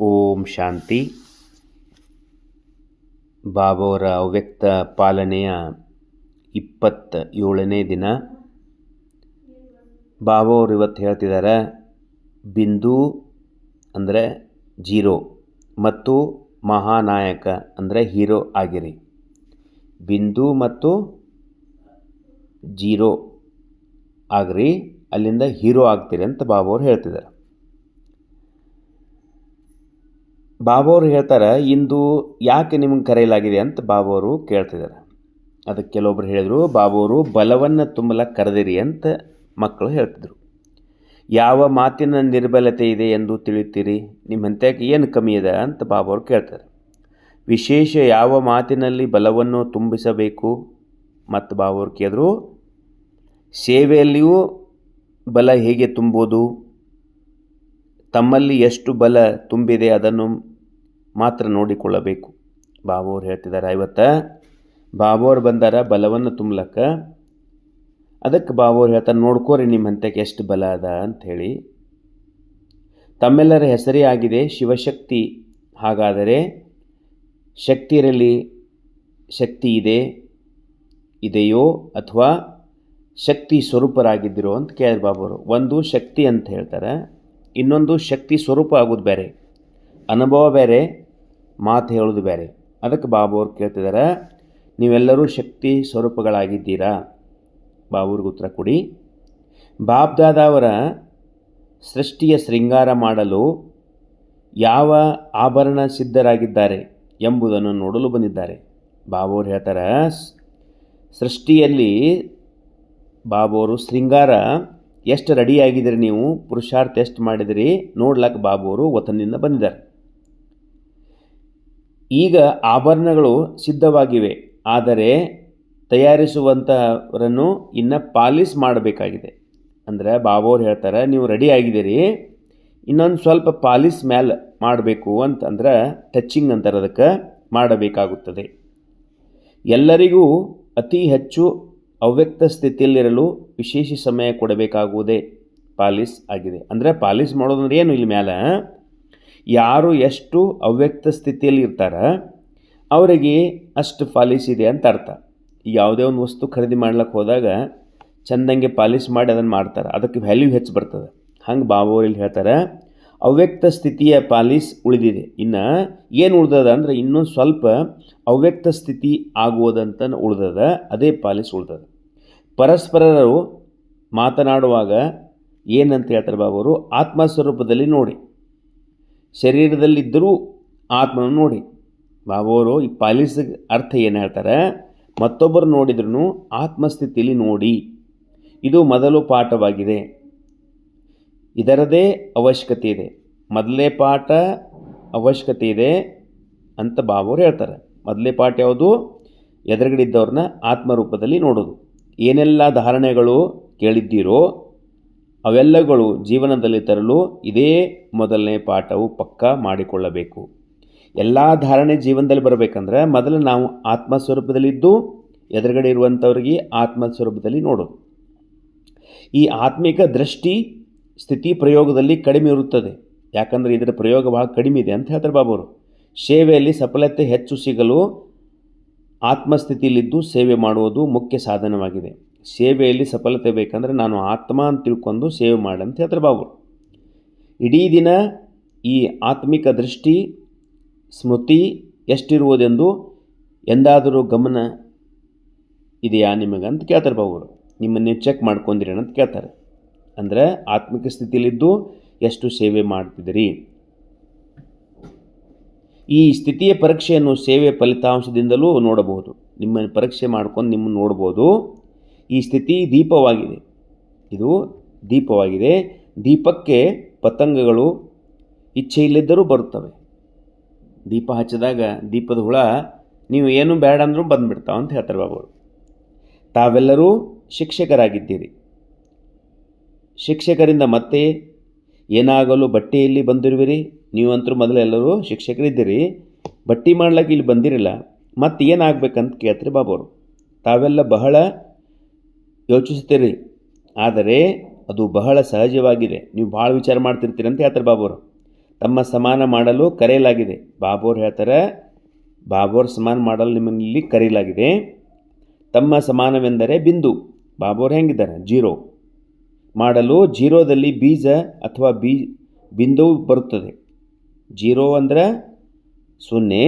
ಓಂ ಶಾಂತಿ. ಬಾಬಾವರ ಅವ್ಯಕ್ತ ಪಾಲನೆಯ 27ನೇ ದಿನ. ಬಾಬಾವರು ಇವತ್ತು ಹೇಳ್ತಿದ್ದಾರೆ, ಬಿಂದು ಅಂದರೆ ಜೀರೋ ಮತ್ತು ಮಹಾನಾಯಕ ಅಂದರೆ ಹೀರೋ ಆಗಿರಿ. ಬಿಂದು ಮತ್ತು ಜೀರೋ ಆಗ್ರಿ, ಅಲ್ಲಿಂದ ಹೀರೋ ಆಗ್ತೀರಿ ಅಂತ ಬಾಬಾವ್ರು ಹೇಳ್ತಿದ್ದಾರೆ. ಬಾಬಾವ್ರು ಹೇಳ್ತಾರೆ, ಇಂದು ಯಾಕೆ ನಿಮಗೆ ಕರೆಯಲಾಗಿದೆ ಅಂತ ಬಾಬಾವರು ಕೇಳ್ತಿದ್ದಾರೆ. ಅದಕ್ಕೆ ಕೆಲವೊಬ್ರು ಹೇಳಿದರು, ಬಾಬಾವರು ಬಲವನ್ನು ತುಂಬಲಕ್ಕೆ ಕರೆದಿರಿ ಅಂತ ಮಕ್ಕಳು ಹೇಳ್ತಿದ್ರು. ಯಾವ ಮಾತಿನ ನಿರ್ಬಲತೆ ಇದೆ ಎಂದು ತಿಳಿಯುತ್ತೀರಿ? ನಿಮ್ಮಂತ್ಯಕ್ಕೆ ಏನು ಕಮ್ಮಿ ಇದೆ ಅಂತ ಬಾಬಾವ್ರು ಕೇಳ್ತಾರೆ. ವಿಶೇಷ ಯಾವ ಮಾತಿನಲ್ಲಿ ಬಲವನ್ನು ತುಂಬಿಸಬೇಕು? ಮತ್ತು ಬಾಬಾವ್ರು ಕೇಳಿದ್ರು, ಸೇವೆಯಲ್ಲಿಯೂ ಬಲ ಹೇಗೆ ತುಂಬೋದು? ತಮ್ಮಲ್ಲಿ ಎಷ್ಟು ಬಲ ತುಂಬಿದೆ ಅದನ್ನು ಮಾತ್ರ ನೋಡಿಕೊಳ್ಳಬೇಕು. ಬಾಬಾವ್ರು ಹೇಳ್ತಿದ್ದಾರೆ, ಇವತ್ತು ಬಾಬಾವ್ರು ಬಂದಾರ ಬಲವನ್ನು ತುಂಬಲಕ್ಕೆ. ಅದಕ್ಕೆ ಬಾಬಾವ್ರು ಹೇಳ್ತಾರೆ, ನೋಡ್ಕೋರಿ ನಿಮ್ಮ ಹಂತಕ್ಕೆ ಎಷ್ಟು ಬಲ ಅದ ಅಂಥೇಳಿ. ತಮ್ಮೆಲ್ಲರ ಹೆಸರೇ ಆಗಿದೆ ಶಿವಶಕ್ತಿ. ಹಾಗಾದರೆ ಶಕ್ತಿಯಲ್ಲಿ ಶಕ್ತಿ ಇದೆಯೋ ಅಥವಾ ಶಕ್ತಿ ಸ್ವರೂಪರಾಗಿದ್ದಿರೋ ಅಂತ ಕೇಳಿದ್ರು ಬಾಬಾವರು. ಒಂದು ಶಕ್ತಿ ಅಂತ ಹೇಳ್ತಾರೆ, ಇನ್ನೊಂದು ಶಕ್ತಿ ಸ್ವರೂಪ ಆಗೋದು ಬೇರೆ, ಅನುಭವ ಬೇರೆ, ಮಾತು ಹೇಳೋದು ಬೇರೆ. ಅದಕ್ಕೆ ಬಾಬಾವ್ರು ಕೇಳ್ತಿದ್ದಾರೆ, ನೀವೆಲ್ಲರೂ ಶಕ್ತಿ ಸ್ವರೂಪಗಳಾಗಿದ್ದೀರಾ? ಬಾಬಾವ್ರಿಗೆ ಉತ್ತರ ಕೊಡಿ. ಬಾಬ್ದಾದವರ ಸೃಷ್ಟಿಯ ಶೃಂಗಾರ ಮಾಡಲು ಯಾವ ಆಭರಣ ಸಿದ್ಧರಾಗಿದ್ದಾರೆ ಎಂಬುದನ್ನು ನೋಡಲು ಬಂದಿದ್ದಾರೆ. ಬಾಬಾವ್ರು ಹೇಳ್ತಾರೆ, ಸೃಷ್ಟಿಯಲ್ಲಿ ಬಾಬಾವರು ಶೃಂಗಾರ ಎಷ್ಟು ರೆಡಿಯಾಗಿದ್ದೀರಿ, ನೀವು ಪುರುಷಾರ್ಥ ಎಷ್ಟು ಮಾಡಿದಿರಿ ನೋಡ್ಲಕ್ಕೆ ಬಾಬಾವರು ವತನದಿಂದ ಬಂದಿದ್ದಾರೆ. ಈಗ ಆಭರಣಗಳು ಸಿದ್ಧವಾಗಿವೆ, ಆದರೆ ತಯಾರಿಸುವಂಥವರನ್ನು ಇನ್ನು ಪಾಲಿಸ್ ಮಾಡಬೇಕಾಗಿದೆ. ಅಂದರೆ ಬಾಬಾವ್ರು ಹೇಳ್ತಾರೆ, ನೀವು ರೆಡಿ ಆಗಿದ್ದೀರಿ, ಇನ್ನೊಂದು ಸ್ವಲ್ಪ ಪಾಲಿಸ್ ಮೇಲೆ ಮಾಡಬೇಕು ಅಂತಂದ್ರೆ ಟಚಿಂಗ್ ಅಂತಾರೆ, ಅದಕ್ಕೆ ಮಾಡಬೇಕಾಗುತ್ತದೆ. ಎಲ್ಲರಿಗೂ ಅತಿ ಹೆಚ್ಚು ಅವ್ಯಕ್ತ ಸ್ಥಿತಿಯಲ್ಲಿರಲು ವಿಶೇಷ ಸಮಯ ಕೊಡಬೇಕಾಗುವುದೇ ಪಾಲಿಸ್ ಆಗಿದೆ. ಅಂದರೆ ಪಾಲಿಸ್ ಮಾಡೋದಂದ್ರೆ ಏನು? ಇಲ್ಲಿ ಮೇಲೆ ಯಾರು ಎಷ್ಟು ಅವ್ಯಕ್ತ ಸ್ಥಿತಿಯಲ್ಲಿ ಇರ್ತಾರೆ ಅವರಿಗೆ ಅಷ್ಟು ಪಾಲಿಸ್ ಇದೆ ಅಂತ ಅರ್ಥ. ಯಾವುದೇ ಒಂದು ವಸ್ತು ಖರೀದಿ ಮಾಡ್ಲಿಕ್ಕೆ ಹೋದಾಗ ಚೆಂದಂಗೆ ಪಾಲಿಸ್ ಮಾಡಿ ಅದನ್ನು ಮಾಡ್ತಾರೆ, ಅದಕ್ಕೆ ವ್ಯಾಲ್ಯೂ ಹೆಚ್ಚು ಬರ್ತದೆ. ಹಂಗೆ ಬಾಬಾವ್ರು ಇಲ್ಲಿ ಹೇಳ್ತಾರೆ, ಅವ್ಯಕ್ತ ಸ್ಥಿತಿಯ ಪಾಲಿಸ್ ಉಳಿದಿದೆ. ಇನ್ನು ಏನು ಉಳ್ದದ ಅಂದರೆ ಇನ್ನೊಂದು ಸ್ವಲ್ಪ ಅವ್ಯಕ್ತ ಸ್ಥಿತಿ ಆಗುವುದಂತ ಉಳ್ದದ, ಅದೇ ಪಾಲಿಸ್ ಉಳ್ದದ. ಪರಸ್ಪರರು ಮಾತನಾಡುವಾಗ ಏನಂತ ಹೇಳ್ತಾರೆ ಬಾಬಾವರು? ಆತ್ಮಸ್ವರೂಪದಲ್ಲಿ ನೋಡಿ, ಶರೀರದಲ್ಲಿದ್ದರೂ ಆತ್ಮನ ನೋಡಿ. ಬಾಬಾವರು ಈ ಪಾಲಿಸಿಗೆ ಅರ್ಥ ಏನು ಹೇಳ್ತಾರೆ? ಮತ್ತೊಬ್ಬರು ನೋಡಿದ್ರೂ ಆತ್ಮಸ್ಥಿತಿಯಲ್ಲಿ ನೋಡಿ. ಇದು ಮೊದಲು ಪಾಠವಾಗಿದೆ, ಇದರದೇ ಅವಶ್ಯಕತೆ ಇದೆ. ಮೊದಲನೇ ಪಾಠ ಅವಶ್ಯಕತೆ ಇದೆ ಅಂತ ಬಾಬಾವ್ರು ಹೇಳ್ತಾರೆ. ಮೊದಲನೇ ಪಾಠ ಯಾವುದು? ಎದುರುಗಡೆ ಇದ್ದವ್ರನ್ನ ಆತ್ಮರೂಪದಲ್ಲಿ ನೋಡೋದು. ಏನೆಲ್ಲ ಧಾರಣೆಗಳು ಕೇಳಿದ್ದೀರೋ ಅವೆಲ್ಲಗಳು ಜೀವನದಲ್ಲಿ ತರಲು ಇದೇ ಮೊದಲನೇ ಪಾಠವು ಪಕ್ಕಾ ಮಾಡಿಕೊಳ್ಳಬೇಕು. ಎಲ್ಲ ಧಾರಣೆ ಜೀವನದಲ್ಲಿ ಬರಬೇಕಂದ್ರೆ ಮೊದಲು ನಾವು ಆತ್ಮಸ್ವರೂಪದಲ್ಲಿದ್ದು ಎದುರುಗಡೆ ಇರುವಂಥವ್ರಿಗೆ ಆತ್ಮಸ್ವರೂಪದಲ್ಲಿ ನೋಡೋದು. ಈ ಆತ್ಮಿಕ ದೃಷ್ಟಿ ಸ್ಥಿತಿ ಪ್ರಯೋಗದಲ್ಲಿ ಕಡಿಮೆ ಇರುತ್ತದೆ, ಯಾಕಂದರೆ ಇದರ ಪ್ರಯೋಗ ಭಾಳ ಕಡಿಮೆ ಇದೆ ಅಂತ ಹೇಳ್ತಾರೆ ಬಾಬಾವರು. ಸೇವೆಯಲ್ಲಿ ಸಫಲತೆ ಹೆಚ್ಚು ಸಿಗಲು ಆತ್ಮಸ್ಥಿತಿಯಲ್ಲಿದ್ದು ಸೇವೆ ಮಾಡುವುದು ಮುಖ್ಯ ಸಾಧನವಾಗಿದೆ. ಸೇವೆಯಲ್ಲಿ ಸಫಲತೆ ಬೇಕಂದರೆ ನಾನು ಆತ್ಮ ಅಂತ ತಿಳ್ಕೊಂಡು ಸೇವೆ ಮಾಡಿ ಅಂತ ಹೇಳ್ತಾರೆ ಬಾಬಾವರು. ಇಡೀ ದಿನ ಈ ಆತ್ಮಿಕ ದೃಷ್ಟಿ ಸ್ಮೃತಿ ಎಷ್ಟಿರುವುದೆಂದು ಎಂದಾದರೂ ಗಮನ ಇದೆಯಾ ನಿಮಗಂತ ಕೇಳ್ತಾರೆ ಬಾಬಾವರು. ನಿಮ್ಮನ್ನು ಚೆಕ್ ಮಾಡ್ಕೊಂಡಿರಿ ಅಂತ ಕೇಳ್ತಾರೆ. ಅಂದರೆ ಆತ್ಮಿಕ ಸ್ಥಿತಿಯಲ್ಲಿದ್ದು ಎಷ್ಟು ಸೇವೆ ಮಾಡ್ತಿದ್ದೀರಿ. ಈ ಸ್ಥಿತಿಯ ಪರೀಕ್ಷೆಯನ್ನು ಸೇವೆ ಫಲಿತಾಂಶದಿಂದಲೂ ನೋಡಬಹುದು. ನಿಮ್ಮನ್ನು ಪರೀಕ್ಷೆ ಮಾಡ್ಕೊಂಡು ನಿಮ್ಮನ್ನು ನೋಡ್ಬೋದು. ಈ ಸ್ಥಿತಿ ದೀಪವಾಗಿದೆ, ಇದು ದೀಪವಾಗಿದೆ. ದೀಪಕ್ಕೆ ಪತಂಗಗಳು ಇಚ್ಛೆಯಿಲ್ಲದರೂ ಬರುತ್ತವೆ. ದೀಪ ಹಚ್ಚಿದಾಗ ದೀಪದ ಹುಳ ನೀವು ಏನು ಬೇಡ ಅಂದರೂ ಬಂದುಬಿಡ್ತಾವೆ ಅಂತ ಹೇಳ್ತಾರೆ ಬಾಬಾವರು. ತಾವೆಲ್ಲರೂ ಶಿಕ್ಷಕರಾಗಿದ್ದೀರಿ. ಶಿಕ್ಷಕರಿಂದ ಮತ್ತೆ ಏನಾಗಲು ಬಟ್ಟೆಯಲ್ಲಿ ಬಂದಿರುವಿರಿ? ನೀವಂತರೂ ಮೊದಲೆಲ್ಲರೂ ಶಿಕ್ಷಕರಿದ್ದೀರಿ, ಬಟ್ಟೆ ಮಾಡ್ಲಿಕ್ಕೆ ಇಲ್ಲಿ ಬಂದಿರಲ್ಲ, ಮತ್ತೆ ಏನಾಗಬೇಕಂತ ಕೇಳ್ತೀರಿ ಬಾಬಾವರು. ತಾವೆಲ್ಲ ಬಹಳ ಯೋಚಿಸ್ತೀರಿ, ಆದರೆ ಅದು ಬಹಳ ಸಹಜವಾಗಿದೆ. ನೀವು ಭಾಳ ವಿಚಾರ ಮಾಡ್ತಿರ್ತೀರಿ ಅಂತ ಹೇಳ್ತಾರೆ ಬಾಬಾವರು. ತಮ್ಮ ಸಮಾನ ಮಾಡಲು ಕರೆಯಲಾಗಿದೆ. ಬಾಬೋರ್ ಹೇಳ್ತಾರೆ, ಬಾಬೋರ್ ಸಮಾನ ಮಾಡಲು ನಿಮ್ಮಲ್ಲಿ ಕರೆಯಲಾಗಿದೆ. ತಮ್ಮ ಸಮಾನವೆಂದರೆ ಬಿಂದು. ಬಾಬೋರ್ ಹೆಂಗಿದ್ದಾರೆ? 0 ಮಾಡಲು 0ದಲ್ಲಿ ಬೀಜ ಅಥವಾ ಬಿಂದು ಬರುತ್ತದೆ. 0 ಅಂದರೆ 0,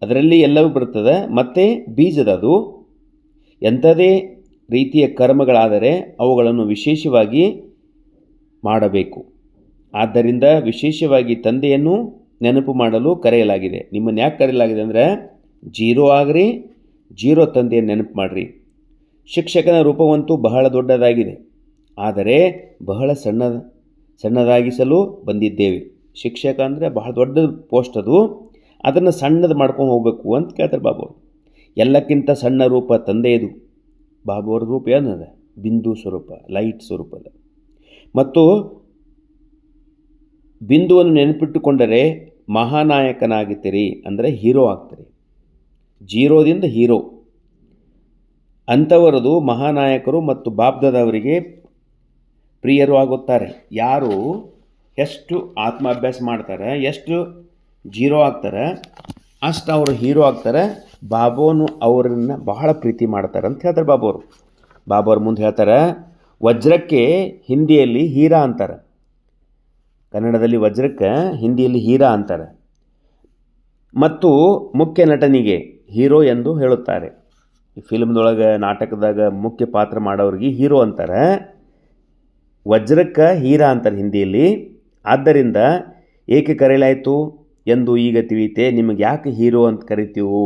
ಅದರಲ್ಲಿ ಎಲ್ಲವೂ ಬರುತ್ತದೆ. ಮತ್ತು ಬೀಜದ ಅದು ಎಂಥದೇ ರೀತಿಯ ಕರ್ಮಗಳಾದರೆ ಅವುಗಳನ್ನು ವಿಶೇಷವಾಗಿ ಮಾಡಬೇಕು. ಆದ್ದರಿಂದ ವಿಶೇಷವಾಗಿ ತಂದೆಯನ್ನು ನೆನಪು ಮಾಡಲು ಕರೆಯಲಾಗಿದೆ. ನಿಮ್ಮನ್ನು ಯಾಕೆ ಕರೆಯಲಾಗಿದೆ ಅಂದರೆ 0 ಆಗ್ರಿ, 0 ತಂದೆಯನ್ನು ನೆನಪು ಮಾಡಿರಿ. ಶಿಕ್ಷಕನ ರೂಪವಂತೂ ಬಹಳ ದೊಡ್ಡದಾಗಿದೆ, ಆದರೆ ಬಹಳ ಸಣ್ಣದಾಗಿಸಲು ಬಂದಿದ್ದೇವೆ. ಶಿಕ್ಷಕ ಅಂದರೆ ಬಹಳ ದೊಡ್ಡ ಪೋಸ್ಟ್ ಅದು, ಅದನ್ನು ಸಣ್ಣದು ಮಾಡ್ಕೊಂಡು ಹೋಗಬೇಕು ಅಂತ ಕೇಳ್ತಾರೆ ಬಾಬೋರು. ಎಲ್ಲಕ್ಕಿಂತ ಸಣ್ಣ ರೂಪ ತಂದೆಯದು. ಬಾಬೋರ ರೂಪ ಏನದ? ಬಿಂದು ಸ್ವರೂಪ, ಲೈಟ್ ಸ್ವರೂಪದ. ಮತ್ತು ಬಿಂದುವನ್ನು ನೆನಪಿಟ್ಟುಕೊಂಡರೆ ಮಹಾನಾಯಕನಾಗುತ್ತೀರಿ, ಅಂದರೆ ಹೀರೋ ಆಗ್ತೀರಿ. 0ದಿಂದ ಹೀರೋ ಅಂಥವರದು ಮಹಾನಾಯಕರು ಮತ್ತು ಬಾಬ್ದಾದವರಿಗೆ ಪ್ರಿಯರು ಆಗುತ್ತಾರೆ. ಯಾರು ಎಷ್ಟು ಆತ್ಮಾಭ್ಯಾಸ ಮಾಡ್ತಾರೆ, ಎಷ್ಟು 0 ಆಗ್ತಾರೆ, ಅಷ್ಟು ಅವರು ಹೀರೋ ಆಗ್ತಾರೆ. ಬಾಬೋನು ಅವರನ್ನು ಬಹಳ ಪ್ರೀತಿ ಮಾಡ್ತಾರೆ ಅಂತ ಹೇಳ್ತಾರೆ ಬಾಬೋರು. ಬಾಬೋರು ಮುಂದೆ ಹೇಳ್ತಾರೆ, ವಜ್ರಕ್ಕೆ ಹಿಂದಿಯಲ್ಲಿ ಹೀರಾ ಅಂತಾರೆ. ಕನ್ನಡದಲ್ಲಿ ವಜ್ರಕ್ಕೆ ಹಿಂದಿಯಲ್ಲಿ ಹೀರಾ ಅಂತಾರೆ. ಮತ್ತು ಮುಖ್ಯ ನಟನಿಗೆ ಹೀರೋ ಎಂದು ಹೇಳುತ್ತಾರೆ. ಈ ಫಿಲ್ಮ್ದೊಳಗೆ, ನಾಟಕದಾಗ ಮುಖ್ಯ ಪಾತ್ರ ಮಾಡೋರಿಗೆ ಹೀರೋ ಅಂತಾರೆ. ವಜ್ರಕ್ಕೆ ಹೀರಾ ಅಂತಾರೆ ಹಿಂದಿಯಲ್ಲಿ. ಆದ್ದರಿಂದ ಏಕೆ ಕರೆಯಲಾಯಿತು ಎಂದು ಈಗ ತಿಳಿಯುತ್ತೆ. ನಿಮಗೆ ಯಾಕೆ ಹೀರೋ ಅಂತ ಕರಿತೀವು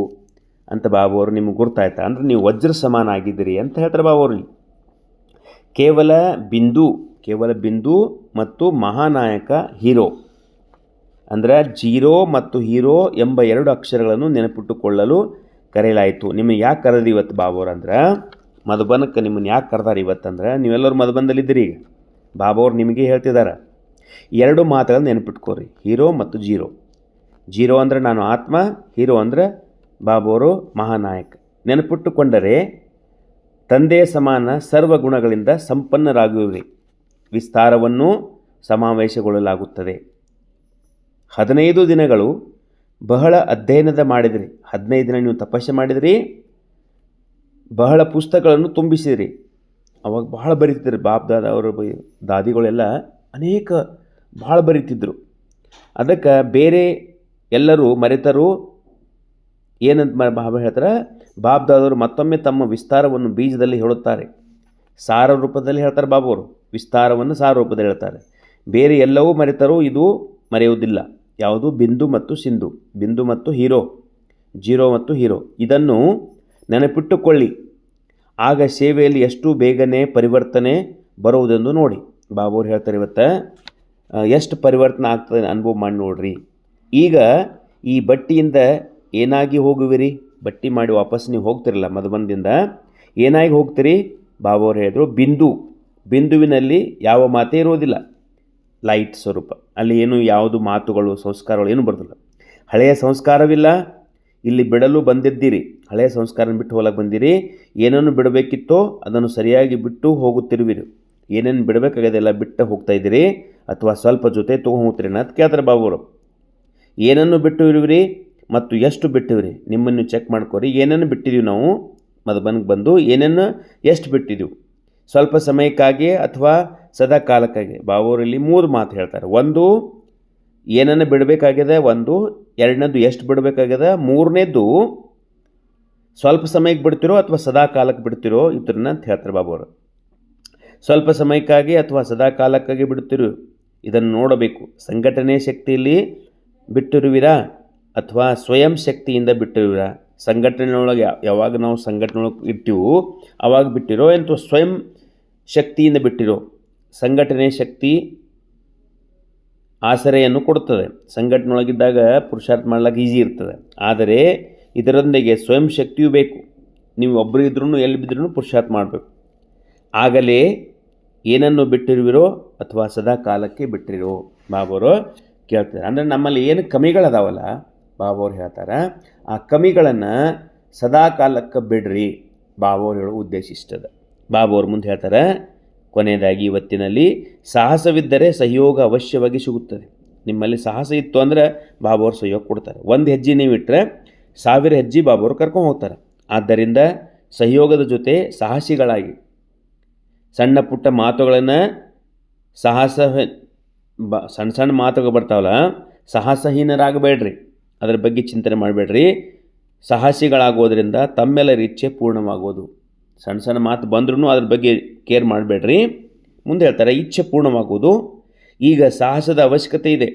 ಅಂತ ಬಾಬೋರು ನಿಮಗೆ ಗುರ್ತಾಯ್ತಾ? ಅಂದರೆ ನೀವು ವಜ್ರ ಸಮಾನ ಆಗಿದ್ದೀರಿ ಅಂತ ಹೇಳ್ತಾರೆ ಬಾಬೋರು. ಕೇವಲ ಬಿಂದು ಮತ್ತು ಮಹಾನಾಯಕ ಹೀರೋ ಅಂದರೆ 0 ಮತ್ತು ಹೀರೋ ಎಂಬ 2 ಅಕ್ಷರಗಳನ್ನು ನೆನಪಿಟ್ಟುಕೊಳ್ಳಲು ಕರೆಯಲಾಯಿತು. ನಿಮಗೆ ಯಾಕೆ ಕರೆದು ಇವತ್ತು ಬಾಬೋರು ಅಂದ್ರೆ, ಮಧುಬನಕ್ಕೆ ನಿಮ್ಮನ್ನು ಯಾಕೆ ಕರೆದಾರೆ ಇವತ್ತಂದ್ರೆ, ನೀವೆಲ್ಲರೂ ಮಧುಬನದಲ್ಲಿದ್ದೀರಿ. ಈಗ ಬಾಬೋರು ನಿಮಗೆ ಹೇಳ್ತಿದ್ದಾರೆ 2 ಮಾತುಗಳನ್ನು ನೆನಪಿಟ್ಕೋರಿ, ಹೀರೋ ಮತ್ತು 0 ಅಂದರೆ ನಾನು ಆತ್ಮ, ಹೀರೋ ಅಂದರೆ ಬಾಬೋರು ಮಹಾನಾಯಕ. ನೆನಪಿಟ್ಟುಕೊಂಡರೆ ತಂದೆಯ ಸಮಾನ ಸರ್ವ ಗುಣಗಳಿಂದ ಸಂಪನ್ನರಾಗುವಿರಿ. ವಿಸ್ತಾರವನ್ನು ಸಮಾವೇಶಗೊಳ್ಳಲಾಗುತ್ತದೆ. 15 ದಿನಗಳು ಬಹಳ ಅಧ್ಯಯನದ ಮಾಡಿದಿರಿ. 15 ದಿನ ನೀವು ತಪಸ್ಸೆ ಮಾಡಿದಿರಿ, ಬಹಳ ಪುಸ್ತಕಗಳನ್ನು ತುಂಬಿಸಿದಿರಿ. ಅವಾಗ ಬಹಳ ಬರೀತಿದ್ರು ಬಾಬ್ದಾದ ಅವರು, ದಾದಿಗಳೆಲ್ಲ ಅನೇಕ ಬಹಳ ಬರೀತಿದ್ರು. ಅದಕ್ಕೆ ಬೇರೆ ಎಲ್ಲರೂ ಮರೆತರು. ಏನಂತ ಬಾಬಾ ಹೇಳ್ತಾರೆ, ಬಾಬ್ದಾದವರು ಮತ್ತೊಮ್ಮೆ ತಮ್ಮ ವಿಸ್ತಾರವನ್ನು ಬೀಜದಲ್ಲಿ ಹೇಳುತ್ತಾರೆ. ಸಾರ ರೂಪದಲ್ಲಿ ಹೇಳ್ತಾರೆ ಬಾಬೋರು, ವಿಸ್ತಾರವನ್ನು ಸಾರ ರೂಪದಲ್ಲಿ ಹೇಳ್ತಾರೆ. ಬೇರೆ ಎಲ್ಲವೂ ಮರೆತರು, ಇದು ಮರೆಯುವುದಿಲ್ಲ. ಯಾವುದು? ಬಿಂದು ಮತ್ತು ಸಿಂಧು, ಬಿಂದು ಮತ್ತು ಹೀರೋ, 0 ಮತ್ತು ಹೀರೋ. ಇದನ್ನು ನೆನಪಿಟ್ಟುಕೊಳ್ಳಿ, ಆಗ ಸೇವೆಯಲ್ಲಿ ಎಷ್ಟು ಬೇಗನೆ ಪರಿವರ್ತನೆ ಬರುವುದೆಂದು ನೋಡಿ. ಬಾಬೋರು ಹೇಳ್ತಾರೆ ಇವತ್ತು ಎಷ್ಟು ಪರಿವರ್ತನೆ ಆಗ್ತದೆ ಅನುಭವ ಮಾಡಿ ನೋಡ್ರಿ. ಈಗ ಈ ಬಟ್ಟಿಯಿಂದ ಏನಾಗಿ ಹೋಗುವಿರಿ? ಬಟ್ಟಿ ಮಾಡಿ ವಾಪಸ್ ನೀವು ಹೋಗ್ತಿರಲ್ಲ ಮಧುಬನದಿಂದ, ಏನಾಗಿ ಹೋಗ್ತೀರಿ? ಬಾಬೋರು ಹೇಳಿದ್ರು, ಬಿಂದುವಿನಲ್ಲಿ ಯಾವ ಮಾತೇ ಇರೋದಿಲ್ಲ, ಲೈಟ್ ಸ್ವರೂಪ. ಅಲ್ಲಿ ಏನು ಯಾವುದು ಮಾತುಗಳು ಸಂಸ್ಕಾರಗಳು ಏನು ಬರೋದಿಲ್ಲ. ಹಳೆಯ ಸಂಸ್ಕಾರವಿಲ್ಲ. ಇಲ್ಲಿ ಬಿಡಲು ಬಂದಿದ್ದೀರಿ, ಹಳೆಯ ಸಂಸ್ಕಾರ ಬಿಟ್ಟು ಹೋಗಕ್ಕೆ ಬಂದಿರಿ. ಏನನ್ನು ಬಿಡಬೇಕಿತ್ತೋ ಅದನ್ನು ಸರಿಯಾಗಿ ಬಿಟ್ಟು ಹೋಗುತ್ತಿರುವಿರಿ. ಏನೇನು ಬಿಡಬೇಕಾಗದೆಲ್ಲ ಬಿಟ್ಟು ಹೋಗ್ತಾ ಇದ್ದೀರಿ, ಅಥವಾ ಸ್ವಲ್ಪ ಜೊತೆ ತೊಗೊಂಡು ಹೋಗ್ತೀರಿ ಅಂತ ಕೇಳ್ತಾರೆ ಬಾಬೋರು. ಏನನ್ನು ಬಿಟ್ಟು ಇರುವಿರಿ ಮತ್ತು ಎಷ್ಟು ಬಿಟ್ಟಿವ್ರಿ? ನಿಮ್ಮನ್ನು ಚೆಕ್ ಮಾಡ್ಕೊರಿ. ಏನನ್ನು ಬಿಟ್ಟಿದ್ದೀವಿ ನಾವು ಮಧುಬನಕ್ಕೆ ಬಂದು, ಏನನ್ನು ಎಷ್ಟು ಬಿಟ್ಟಿದ್ದೀವಿ? ಸ್ವಲ್ಪ ಸಮಯಕ್ಕಾಗಿ ಅಥವಾ ಸದಾ ಕಾಲಕ್ಕಾಗಿ? ಬಾಬೋರಲ್ಲಿ 3 ಮಾತು ಹೇಳ್ತಾರೆ. 1 ಏನನ್ನು ಬಿಡಬೇಕಾಗಿದೆ, 1 2ನೇದು ಎಷ್ಟು ಬಿಡಬೇಕಾಗಿದೆ, 3ನೇದು ಸ್ವಲ್ಪ ಸಮಯಕ್ಕೆ ಬಿಡ್ತಿರೋ ಅಥವಾ ಸದಾ ಕಾಲಕ್ಕೆ ಬಿಡ್ತಿರೋ ಇದನ್ನ ಅಂತ ಹೇಳ್ತಾರೆ ಬಾಬೋರು. ಸ್ವಲ್ಪ ಸಮಯಕ್ಕಾಗಿ ಅಥವಾ ಸದಾ ಕಾಲಕ್ಕಾಗಿ ಬಿಡುತ್ತಿರು, ಇದನ್ನು ನೋಡಬೇಕು. ಸಂಘಟನೆ ಶಕ್ತಿಯಲ್ಲಿ ಬಿಟ್ಟಿರುವಿರಾ ಅಥವಾ ಸ್ವಯಂ ಶಕ್ತಿಯಿಂದ ಬಿಟ್ಟಿರುವಿರಾ? ಸಂಘಟನೆಯೊಳಗೆ ಯಾವಾಗ ನಾವು ಸಂಘಟನೆಯೊಳಗೆ ಇರ್ತೀವೋ ಆವಾಗ ಬಿಟ್ಟಿರೋ, ಅಥವಾ ಸ್ವಯಂ ಶಕ್ತಿಯಿಂದ ಬಿಟ್ಟಿರೋ? ಸಂಘಟನೆ ಶಕ್ತಿ ಆಸರೆಯನ್ನು ಕೊಡುತ್ತದೆ. ಸಂಘಟನೆಯೊಳಗಿದ್ದಾಗ ಪುರುಷಾರ್ಥ ಮಾಡ್ಲಿಕ್ಕೆ ಈಸಿ ಇರ್ತದೆ. ಆದರೆ ಇದರೊಂದಿಗೆ ಸ್ವಯಂ ಶಕ್ತಿಯೂ ಬೇಕು. ನೀವು ಒಬ್ಬರು ಇದ್ರೂ ಎಲ್ಲಿ ಬಿದ್ದರೂ ಪುರುಷಾರ್ಥ ಮಾಡಬೇಕು. ಆಗಲೇ ಏನನ್ನು ಬಿಟ್ಟಿರುವಿರೋ ಅಥವಾ ಸದಾ ಕಾಲಕ್ಕೆ ಬಿಟ್ಟಿರೋ? ಬಾಬೋರು ಕೇಳ್ತಾರೆ. ಅಂದರೆ ನಮ್ಮಲ್ಲಿ ಏನು ಕಮಿಗಳದಾವಲ್ಲ, ಬಾಬೋರು ಹೇಳ್ತಾರೆ, ಆ ಕಮಿಗಳನ್ನು ಸದಾ ಕಾಲಕ್ಕೆ ಬಿಡ್ರಿ. ಬಾಬೋರು ಹೇಳೋ ಉದ್ದೇಶ ಇಷ್ಟದ. ಬಾಬೋರು ಮುಂದೆ ಹೇಳ್ತಾರೆ, ಕೊನೆಯದಾಗಿ ಇವತ್ತಿನಲ್ಲಿ ಸಾಹಸವಿದ್ದರೆ ಸಹಯೋಗ ಅವಶ್ಯವಾಗಿ ಸಿಗುತ್ತದೆ. ನಿಮ್ಮಲ್ಲಿ ಸಾಹಸ ಇತ್ತು ಅಂದರೆ ಬಾಬುವ್ರು ಸಹಯೋಗ ಕೊಡ್ತಾರೆ. ಒಂದು ಹೆಜ್ಜೆ ನೀವು ಇಟ್ಟರೆ 1000 ಹೆಜ್ಜೆ ಬಾಬುವ್ರು ಕರ್ಕೊಂಡು ಹೋಗ್ತಾರೆ. ಆದ್ದರಿಂದ ಸಹಯೋಗದ ಜೊತೆ ಸಾಹಸಿಗಳಾಗಿ ಸಣ್ಣ ಪುಟ್ಟ ಮಾತುಗಳನ್ನು ಸಣ್ಣ ಸಣ್ಣ ಮಾತುಗಳು ಬರ್ತಾವಲ್ಲ, ಸಾಹಸಹೀನರಾಗಬೇಡ್ರಿ, ಅದರ ಬಗ್ಗೆ ಚಿಂತನೆ ಮಾಡಬೇಡ್ರಿ. ಸಾಹಸಿಗಳಾಗೋದ್ರಿಂದ ತಮ್ಮೆಲ್ಲರ ಇಚ್ಛೆ ಪೂರ್ಣವಾಗೋದು. ಸಣ್ಣ ಸಣ್ಣ ಮಾತು ಬಂದ್ರೂ ಅದ್ರ ಬಗ್ಗೆ ಕೇರ್ ಮಾಡಬೇಡ್ರಿ. ಮುಂದೆ ಹೇಳ್ತಾರೆ ಇಚ್ಛೆ ಪೂರ್ಣವಾಗೋದು. ಈಗ ಸಾಹಸದ ಅವಶ್ಯಕತೆ ಇದೆ.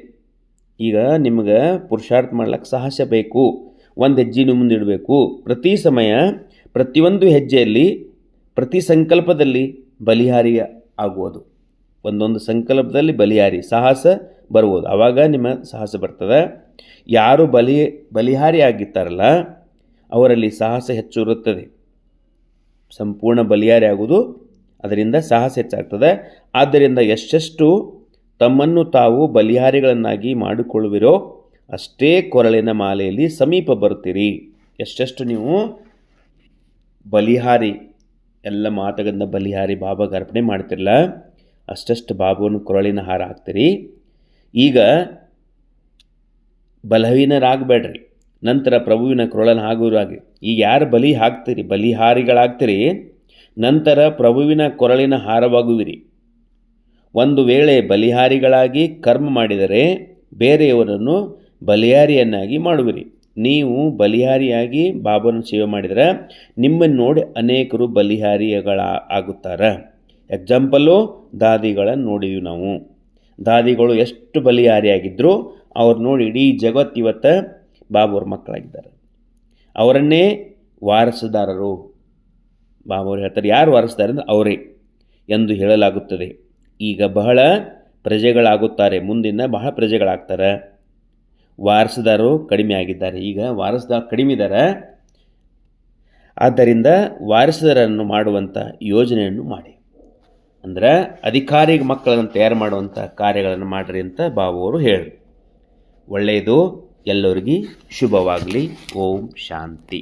ಈಗ ನಿಮ್ಗೆ ಪುರುಷಾರ್ಥ ಮಾಡ್ಲಿಕ್ಕೆ ಸಾಹಸ ಬೇಕು. ಒಂದು ಹೆಜ್ಜೆ ಮುಂದೆ ಇಡಬೇಕು. ಪ್ರತಿ ಸಮಯ ಪ್ರತಿಯೊಂದು ಹೆಜ್ಜೆಯಲ್ಲಿ ಪ್ರತಿ ಸಂಕಲ್ಪದಲ್ಲಿ ಬಲಿಹಾರಿ ಆಗುವುದು. ಒಂದೊಂದು ಸಂಕಲ್ಪದಲ್ಲಿ ಬಲಿಹಾರಿ ಸಾಹಸ ಬರ್ಬೋದು. ಆವಾಗ ನಿಮ್ಮ ಸಾಹಸ ಬರ್ತದೆ. ಯಾರು ಬಲಿಹಾರಿ ಆಗಿರ್ತಾರಲ್ಲ ಅವರಲ್ಲಿ ಸಾಹಸ ಹೆಚ್ಚು ಇರುತ್ತದೆ. ಸಂಪೂರ್ಣ ಬಲಿಹಾರಿ ಆಗುವುದು, ಅದರಿಂದ ಸಾಹಸ ಹೆಚ್ಚಾಗ್ತದೆ. ಆದ್ದರಿಂದ ಎಷ್ಟೆಷ್ಟು ತಮ್ಮನ್ನು ತಾವು ಬಲಿಹಾರಿಗಳನ್ನಾಗಿ ಮಾಡಿಕೊಳ್ಳುವಿರೋ ಅಷ್ಟೇ ಕೊರಳಿನ ಮಾಲೆಯಲ್ಲಿ ಸಮೀಪ ಬರ್ತೀರಿ. ಎಷ್ಟೆಷ್ಟು ನೀವು ಬಲಿಹಾರಿ ಎಲ್ಲ ಮಾತುಗಳಿಂದ ಬಲಿಹಾರಿ ಬಾಬಾಗೆ ಅರ್ಪಣೆ ಮಾಡ್ತಿರಲ್ಲ, ಅಷ್ಟಷ್ಟು ಬಾಬುವನ್ನು ಕೊರಳಿನ ಹಾರ ಹಾಕ್ತೀರಿ. ಈಗ ಬಲಹೀನರಾಗಬೇಡ್ರಿ, ನಂತರ ಪ್ರಭುವಿನ ಕೊರಳನ್ನು ಹಾಗುವರಾಗಿ. ಈಗ ಯಾರು ಬಲಿ ಹಾಕ್ತೀರಿ, ಬಲಿಹಾರಿಗಳಾಗ್ತೀರಿ, ನಂತರ ಪ್ರಭುವಿನ ಕೊರಳಿನ ಹಾರವಾಗುವಿರಿ. ಒಂದು ವೇಳೆ ಬಲಿಹಾರಿಗಳಾಗಿ ಕರ್ಮ ಮಾಡಿದರೆ ಬೇರೆಯವರನ್ನು ಬಲಿಹಾರಿಯನ್ನಾಗಿ ಮಾಡುವಿರಿ. ನೀವು ಬಲಿಹಾರಿಯಾಗಿ ಬಾಬಾನ ಸೇವೆ ಮಾಡಿದರೆ ನಿಮ್ಮನ್ನು ನೋಡಿ ಅನೇಕರು ಬಲಿಹಾರಿಗಳಾಗುತ್ತಾರೆ. ಎಕ್ಸಾಂಪಲ್ಲು ದಾದಿಗಳನ್ನು ನೋಡಿದ್ವಿ ನಾವು. ದಾದಿಗಳು ಎಷ್ಟು ಬಲಿಹಾರಿಯಾಗಿದ್ದರು, ಅವ್ರು ನೋಡಿ ಇಡೀ ಜಗತ್ತು ಇವತ್ತು ಬಾಬುವ್ರ ಮಕ್ಕಳಾಗಿದ್ದಾರೆ. ಅವರನ್ನೇ ವಾರಸುದಾರರು. ಬಾಬುವ್ರು ಹೇಳ್ತಾರೆ ಯಾರು ವಾರಸುದಾರ ಅಂದರೆ ಅವರೇ ಎಂದು ಹೇಳಲಾಗುತ್ತದೆ. ಈಗ ಬಹಳ ಪ್ರಜೆಗಳಾಗುತ್ತಾರೆ, ಮುಂದಿನ ಬಹಳ ಪ್ರಜೆಗಳಾಗ್ತಾರೆ. ವಾರಸುದಾರರು ಕಡಿಮೆ ಆಗಿದ್ದಾರೆ. ಈಗ ವಾರಸುದಾರ ಕಡಿಮೆ ಇದ್ದಾರೆ. ಆದ್ದರಿಂದ ವಾರಸುದಾರರನ್ನು ಮಾಡುವಂಥ ಯೋಜನೆಯನ್ನು ಮಾಡಿ, ಅಂದರೆ ಅಧಿಕಾರಿ ಮಕ್ಕಳನ್ನು ತಯಾರು ಮಾಡುವಂಥ ಕಾರ್ಯಗಳನ್ನು ಮಾಡಿರಿ ಅಂತ ಬಾಬುವರು ಹೇಳಿದರು. ಒಳ್ಳೆಯದು. ಎಲ್ಲರಿಗೂ ಶುಭವಾಗಲಿ. ಓಂ ಶಾಂತಿ.